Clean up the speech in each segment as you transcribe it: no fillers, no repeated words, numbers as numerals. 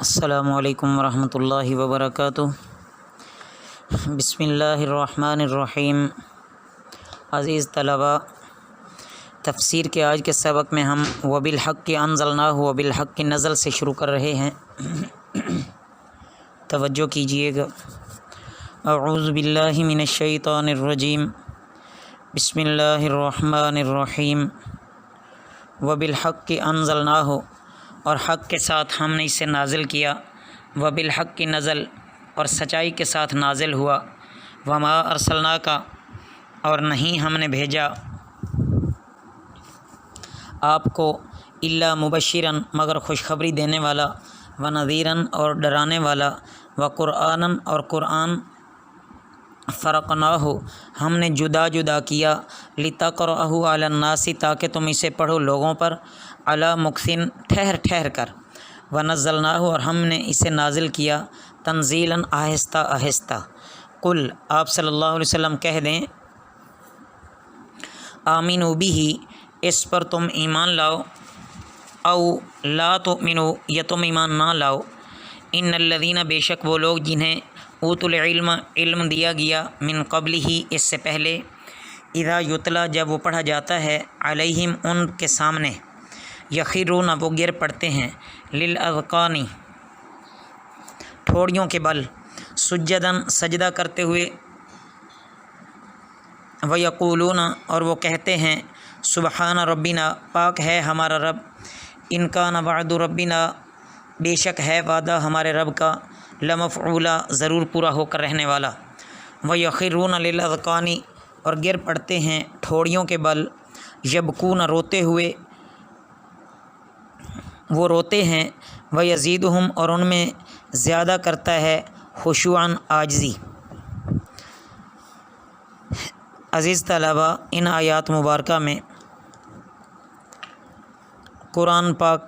السلام علیکم ورحمۃ اللہ وبرکاتہ۔ بسم اللہ الرحمن الرحیم۔ عزیز طلباء، تفسیر کے آج کے سبق میں ہم وبالحق انزلناہ وبالحق نزل سے شروع کر رہے ہیں۔ توجہ کیجیے گا۔ اعوذ باللہ من الشیطان الرجیم، بسم اللہ الرحمن الرحیم۔ وبالحق انزلناہ، اور حق کے ساتھ ہم نے اسے نازل کیا، وبالحق کی نزل، اور سچائی کے ساتھ نازل ہوا، وما ارسلناک، اور نہیں ہم نے بھیجا آپ کو الا مبشرا، مگر خوشخبری دینے والا، ونذیرا، اور ڈرانے والا، وقرآنا، اور قرآن، فرقناہ، ہم نے جدا جدا کیا، لتقرأہ علی الناس، تاکہ تم اسے پڑھو لوگوں پر، علی مکثن، ٹھہر ٹھہر کر، ونزلناہ، اور ہم نے اسے نازل کیا، تنزیلا، آہستہ آہستہ۔ قل، آپ صلی اللہ علیہ وسلم کہہ دیں، آمنوا بہ، اس پر تم ایمان لاؤ، او لا تؤمنوا، یا تم ایمان نہ لاؤ، ان الذین، بے شک وہ لوگ جنہیں اوتوا العلم، علم دیا گیا، من قبلہ، اس سے پہلے، اذا یتلی، جب وہ پڑھا جاتا ہے، علیہم، ان کے سامنے، یخرون، وہ گر پڑتے ہیں، للاذقان، ٹھوڑیوں کے بل، سجداً، سجدہ کرتے ہوئے، ویقولون، اور وہ کہتے ہیں، سبحان ربنا، پاک ہے ہمارا رب، ان کان وعد ربنا، بے شک ہے وعدہ ہمارے رب کا، لمفعولا، ضرور پورا ہو کر رہنے والا، ویخرون للاذقان، اور گر پڑتے ہیں ٹھوڑیوں کے بل، یبکون، روتے ہوئے، وہ روتے ہیں، ویزیدہم، اور ان میں زیادہ کرتا ہے، خشوعاً، عاجزی۔ عزیز طلباء، ان آیات مبارکہ میں قرآن پاک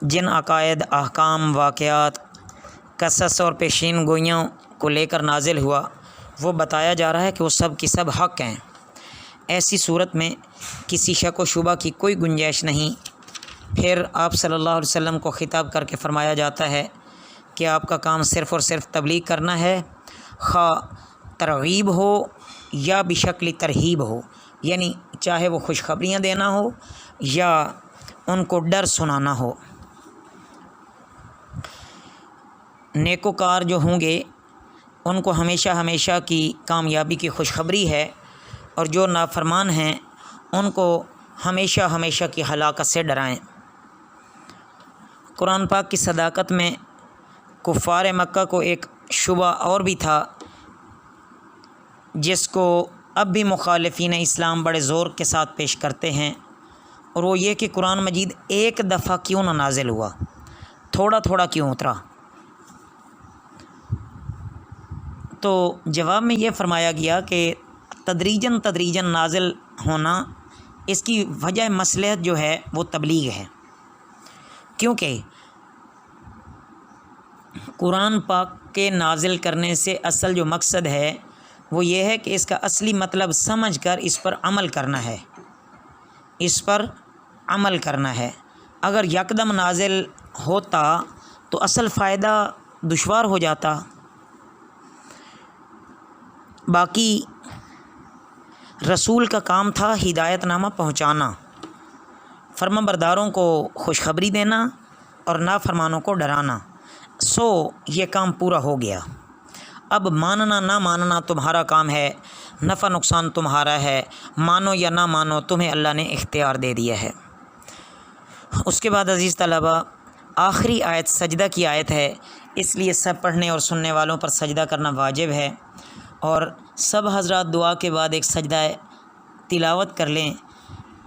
جن عقائد، احکام، واقعات، قصص اور پیشین گوئیوں کو لے کر نازل ہوا، وہ بتایا جا رہا ہے کہ وہ سب کی سب حق ہیں۔ ایسی صورت میں کسی شک و شبہ کی کوئی گنجائش نہیں۔ پھر آپ صلی اللہ علیہ وسلم کو خطاب کر کے فرمایا جاتا ہے کہ آپ کا کام صرف اور صرف تبلیغ کرنا ہے، خواہ ترغیب ہو یا بشکل ترہیب ہو، یعنی چاہے وہ خوشخبریاں دینا ہو یا ان کو ڈر سنانا ہو۔ نیکوکار جو ہوں گے ان کو ہمیشہ ہمیشہ کی کامیابی کی خوشخبری ہے، اور جو نافرمان ہیں ان کو ہمیشہ ہمیشہ کی ہلاکت سے ڈرائیں۔ قرآن پاک کی صداقت میں کفار مکہ کو ایک شبہ اور بھی تھا، جس کو اب بھی مخالفین اسلام بڑے زور کے ساتھ پیش کرتے ہیں، اور وہ یہ کہ قرآن مجید ایک دفعہ کیوں نہ نازل ہوا، تھوڑا تھوڑا کیوں اترا؟ تو جواب میں یہ فرمایا گیا کہ تدریجاً تدریجاً نازل ہونا، اس کی وجہ مصلحت جو ہے وہ تبلیغ ہے، کیونکہ قرآن پاک کے نازل کرنے سے اصل جو مقصد ہے وہ یہ ہے کہ اس کا اصلی مطلب سمجھ کر اس پر عمل کرنا ہے، اس پر عمل کرنا ہے۔ اگر یکدم نازل ہوتا تو اصل فائدہ دشوار ہو جاتا۔ باقی رسول کا کام تھا ہدایت نامہ پہنچانا، فرمانبرداروں کو خوشخبری دینا اور نافرمانوں کو ڈرانا، سو یہ کام پورا ہو گیا۔ اب ماننا نہ ماننا تمہارا کام ہے، نفع نقصان تمہارا ہے، مانو یا نہ مانو تمہیں اللہ نے اختیار دے دیا ہے۔ اس کے بعد عزیز طلباء، آخری آیت سجدہ کی آیت ہے، اس لیے سب پڑھنے اور سننے والوں پر سجدہ کرنا واجب ہے، اور سب حضرات دعا کے بعد ایک سجدہ تلاوت کر لیں،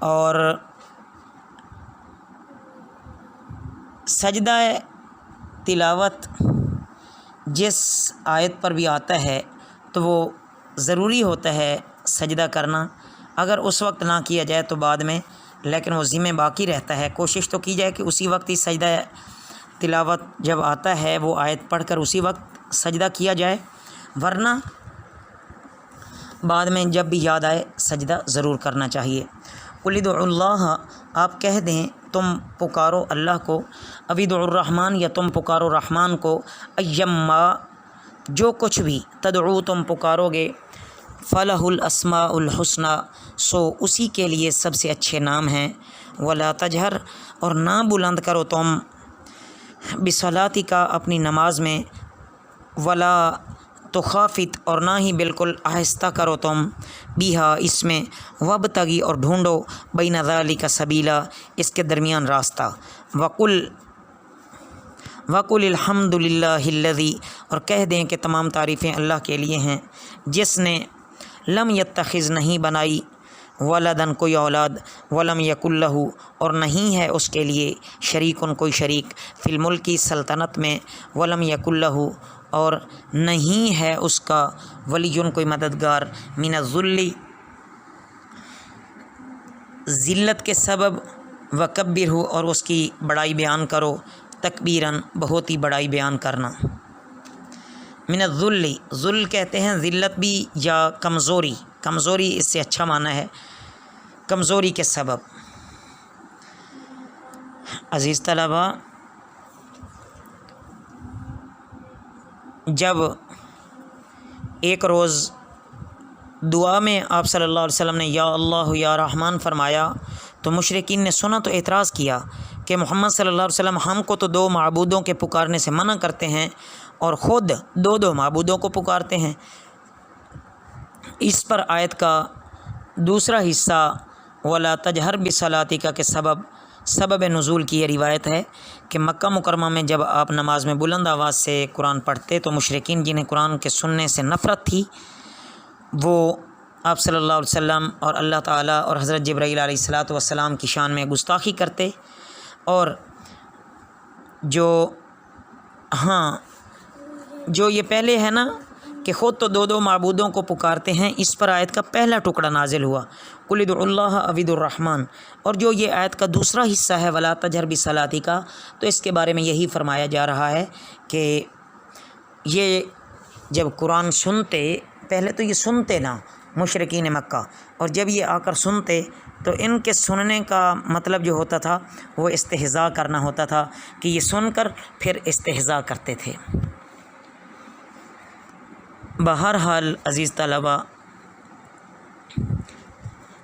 اور سجدہ تلاوت جس آیت پر بھی آتا ہے تو وہ ضروری ہوتا ہے سجدہ کرنا، اگر اس وقت نہ کیا جائے تو بعد میں، لیکن وہ ذمہ باقی رہتا ہے۔ کوشش تو کی جائے کہ اسی وقت ہی سجدہ تلاوت جب آتا ہے وہ آیت پڑھ کر اسی وقت سجدہ کیا جائے، ورنہ بعد میں جب بھی یاد آئے سجدہ ضرور کرنا چاہیے۔ قل ادعوا اللہ آپ کہہ دیں تم پکارو اللہ کو، ادعوا الرحمن یا تم پکارو رحمان کو، ایما جو کچھ بھی تدعو تم پکارو گے، فلہ الاسماء الحسنی سو اسی کے لیے سب سے اچھے نام ہیں، ولا تجہر اور نہ بلند کرو تم، بصلاتک اپنی نماز میں، ولا تخافت اور نہ ہی بالکل آہستہ کرو تم، بیہا اس میں، وابتغی اور ڈھونڈو، بین ذالک سبیلا اس کے درمیان راستہ، وقل الحمد للہ الذی اور کہہ دیں کہ تمام تعریفیں اللہ کے لیے ہیں جس نے لم یتخذ نہیں بنائی ولدن کوئی اولاد، ولم یکن لہ اور نہیں ہے اس کے لیے شریکن کوئی شریک، فی الملک سلطنت میں، ولم یکن لہ اور نہیں ہے اس کا ولی کوئی مددگار، من الذل ذلت کے سبب، وکبرہ اور اس کی بڑائی بیان کرو، تکبیراً بہت ہی بڑائی بیان کرنا، من الذل ذل کہتے ہیں ذلت بھی یا کمزوری، کمزوری اس سے اچھا معنی ہے، کمزوری کے سبب۔ عزیز طلباء، جب ایک روز دعا میں آپ صلی اللہ علیہ وسلم نے یا اللہ یا رحمان فرمایا تو مشرکین نے سنا تو اعتراض کیا کہ محمد صلی اللہ علیہ وسلم ہم کو تو دو معبودوں کے پکارنے سے منع کرتے ہیں اور خود دو معبودوں کو پکارتے ہیں۔ اس پر آیت کا دوسرا حصہ ولا تجہر بصلاتک کے سبب نزول کی یہ روایت ہے کہ مکہ مکرمہ میں جب آپ نماز میں بلند آواز سے قرآن پڑھتے تو مشرکین جنہیں قرآن کے سننے سے نفرت تھی وہ آپ صلی اللہ علیہ وسلم اور اللہ تعالیٰ اور حضرت جبرائیل علیہ السلام کی شان میں گستاخی کرتے، اور جو یہ پہلے ہے نا کہ خود تو دو معبودوں کو پکارتے ہیں، اس پر آیت کا پہلا ٹکڑا نازل ہوا، قل ادعوا اللہ او ادعوا الرحمن، اور جو یہ آیت کا دوسرا حصہ ہے ولا تجہر بصلاتک، تو اس کے بارے میں یہی فرمایا جا رہا ہے کہ یہ جب قرآن سنتے، پہلے تو یہ سنتے نا مشرکین مکہ، اور جب یہ آ کر سنتے تو ان کے سننے کا مطلب جو ہوتا تھا وہ استہزاء کرنا ہوتا تھا کہ یہ سن کر پھر استہزاء کرتے تھے۔ بہرحال عزیز طلباء،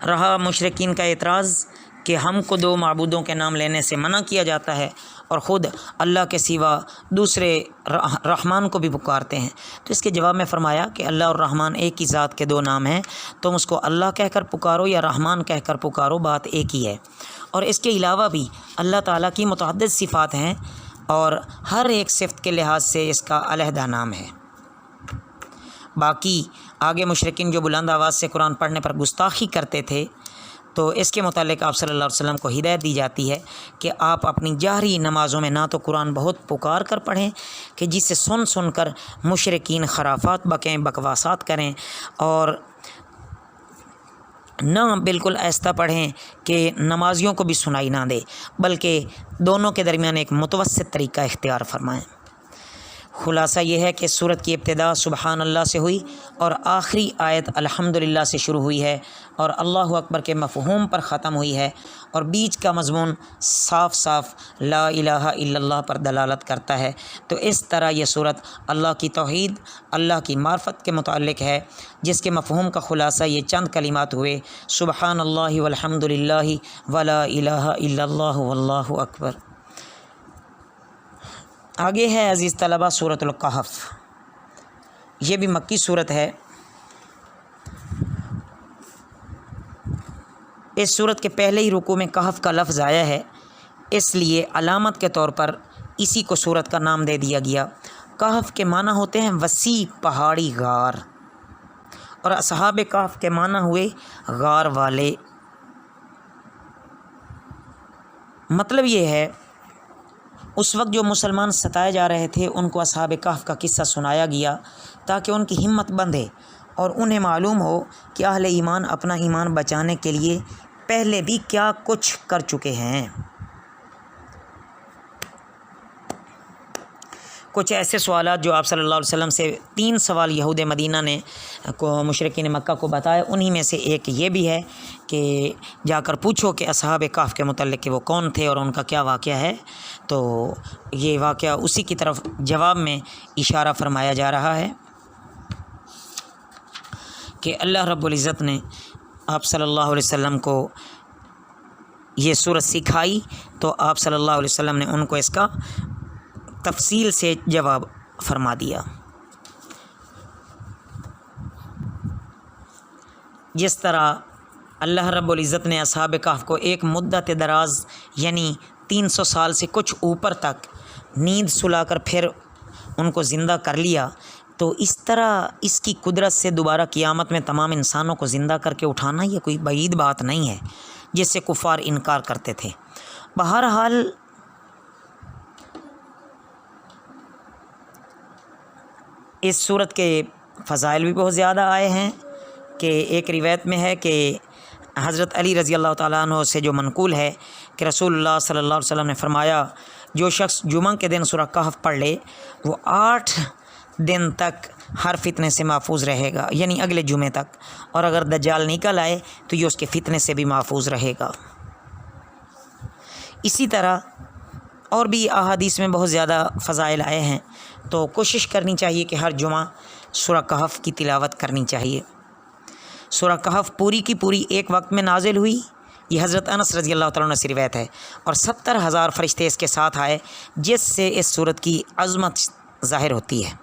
رہا مشرکین کا اعتراض کہ ہم کو دو معبودوں کے نام لینے سے منع کیا جاتا ہے اور خود اللہ کے سوا دوسرے رحمان کو بھی پکارتے ہیں، تو اس کے جواب میں فرمایا کہ اللہ اور رحمان ایک ہی ذات کے دو نام ہیں، تم اس کو اللہ کہہ کر پکارو یا رحمان کہہ کر پکارو، بات ایک ہی ہے، اور اس کے علاوہ بھی اللہ تعالیٰ کی متعدد صفات ہیں اور ہر ایک صفت کے لحاظ سے اس کا علیحدہ نام ہے۔ باقی آگے مشرکین جو بلند آواز سے قرآن پڑھنے پر گستاخی کرتے تھے تو اس کے متعلق آپ صلی اللہ علیہ وسلم کو ہدایت دی جاتی ہے کہ آپ اپنی جہری نمازوں میں نہ تو قرآن بہت پکار کر پڑھیں کہ جس سے سن کر مشرکین خرافات بکیں، بکواسات کریں، اور نہ بالکل ایسا پڑھیں کہ نمازیوں کو بھی سنائی نہ دے، بلکہ دونوں کے درمیان ایک متوسط طریقہ اختیار فرمائیں۔ خلاصہ یہ ہے کہ سورت کی ابتدا سبحان اللہ سے ہوئی اور آخری آیت الحمدللہ سے شروع ہوئی ہے اور اللہ اکبر کے مفہوم پر ختم ہوئی ہے، اور بیچ کا مضمون صاف لا الہ الا اللہ پر دلالت کرتا ہے۔ تو اس طرح یہ سورت اللہ کی توحید، اللہ کی معرفت کے متعلق ہے، جس کے مفہوم کا خلاصہ یہ چند کلمات ہوئے، سبحان اللہ والحمدللہ ولا الہ الا اللہ واللہ اکبر۔ آگے ہے عزیز طلبہ سورۃ الکہف، یہ بھی مکی صورت ہے۔ اس صورت کے پہلے ہی رکوع میں کہف کا لفظ آیا ہے، اس لیے علامت کے طور پر اسی کو صورت کا نام دے دیا گیا۔ کہف کے معنی ہوتے ہیں وسیع پہاڑی غار، اور اصحاب کہف کے معنی ہوئے غار والے۔ مطلب یہ ہے اس وقت جو مسلمان ستائے جا رہے تھے ان کو اصحاب کہف کا قصہ سنایا گیا تاکہ ان کی ہمت بندھے اور انہیں معلوم ہو کہ اہل ایمان اپنا ایمان بچانے کے لیے پہلے بھی کیا کچھ کر چکے ہیں۔ کچھ ایسے سوالات جو آپ صلی اللہ علیہ وسلم سے 3 سوال یہود مدینہ نے کو مشرکین مکہ کو بتائے، انہی میں سے ایک یہ بھی ہے کہ جا کر پوچھو کہ اصحاب کہف کے متعلق کہ وہ کون تھے اور ان کا کیا واقعہ ہے۔ تو یہ واقعہ اسی کی طرف جواب میں اشارہ فرمایا جا رہا ہے کہ اللہ رب العزت نے آپ صلی اللہ علیہ وسلم کو یہ صورت سکھائی تو آپ صلی اللہ علیہ وسلم نے ان کو اس کا تفصیل سے جواب فرما دیا۔ جس طرح اللہ رب العزت نے اصحاب کہف کو ایک مدت دراز یعنی 300 سال سے کچھ اوپر تک نیند سلا کر پھر ان کو زندہ کر لیا، تو اس طرح اس کی قدرت سے دوبارہ قیامت میں تمام انسانوں کو زندہ کر کے اٹھانا یہ کوئی بعید بات نہیں ہے جس سے کفار انکار کرتے تھے۔ بہرحال اس صورت کے فضائل بھی بہت زیادہ آئے ہیں کہ ایک روایت میں ہے کہ حضرت علی رضی اللہ تعالیٰ عنہ سے جو منقول ہے کہ رسول اللہ صلی اللہ علیہ وسلم نے فرمایا جو شخص جمعہ کے دن سورہ کہف پڑھ لے وہ 8 دن تک ہر فتنے سے محفوظ رہے گا، یعنی اگلے جمعے تک، اور اگر دجال نکل آئے تو یہ اس کے فتنے سے بھی محفوظ رہے گا۔ اسی طرح اور بھی احادیث میں بہت زیادہ فضائل آئے ہیں، تو کوشش کرنی چاہیے کہ ہر جمعہ سورہ کہف کی تلاوت کرنی چاہیے۔ سورہ کہف پوری کی پوری ایک وقت میں نازل ہوئی، یہ حضرت انس رضی اللہ تعالیٰ عنہ سے روایت ہے، اور 70,000 فرشتے اس کے ساتھ آئے، جس سے اس سورت کی عظمت ظاہر ہوتی ہے۔